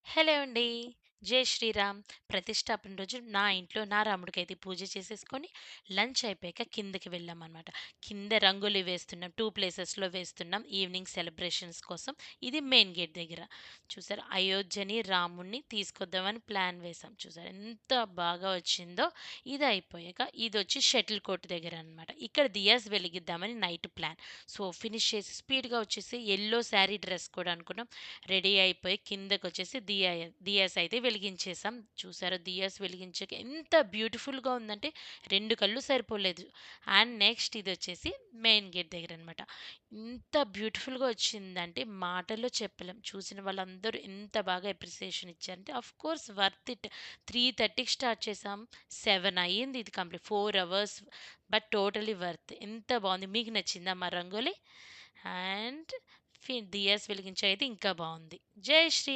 Hello అండి. జై శ్రీరామ్. ప్రతిష్టాపన రోజు నా ఇంట్లో నా రాముడికైతే పూజ చేసేసుకొని, లంచ్ అయిపోయాక కిందకి వెళ్ళామనమాట. కింద రంగోలి వేస్తున్నాం. 2 ప్లేసెస్‌లో వేస్తున్నాం ఈవినింగ్ సెలబ్రేషన్స్ కోసం. ఇది మెయిన్ గేట్ దగ్గర. చూసారా అయోధ్యని, రాముడిని తీసుకొద్దామని ప్లాన్ వేసాం. చూసారా ఎంత బాగా వచ్చిందో. ఇది అయిపోయాక ఇదొచ్చి షటిల్ కోర్ట్ దగ్గర అనమాట. ఇక్కడ దియాస్ వెలిగిద్దామని నైట్ ప్లాన్. సో, ఫినిష్ చేసి స్పీడ్‌గా వచ్చేసి యెల్లో శారీ డ్రెస్ కోడ్ అనుకున్నాం. రెడీ అయిపోయి కిందకొచ్చేసి దియాస్ అయితే వెలిగించేసాం. చూసారా దియాస్ వెలిగించాక ఎంత బ్యూటిఫుల్‌గా ఉందంటే 2 కళ్ళు సరిపోలేదు. అండ్ నెక్స్ట్ ఇదొచ్చేసి మెయిన్ గేట్ దగ్గరనమాట. ఇంత బ్యూటిఫుల్‌గా వచ్చిందంటే మాటల్లో చెప్పలేం. చూసిన వాళ్ళందరూ ఎంత బాగా అప్రిసియేషన్ ఇచ్చారంటే ఆఫ్‌కోర్స్ వర్త్ ఇట్. 3:30కి స్టార్ట్ చేసాం. 7 అయ్యింది ఇది complete. 4 hours but totally worth. ఎంత బావుంది. మీకు నచ్చిందా మా రంగోలి? అండ్ దియాస్ వెలిగించా అయితే ఇంకా బావుంది. జై శ్రీ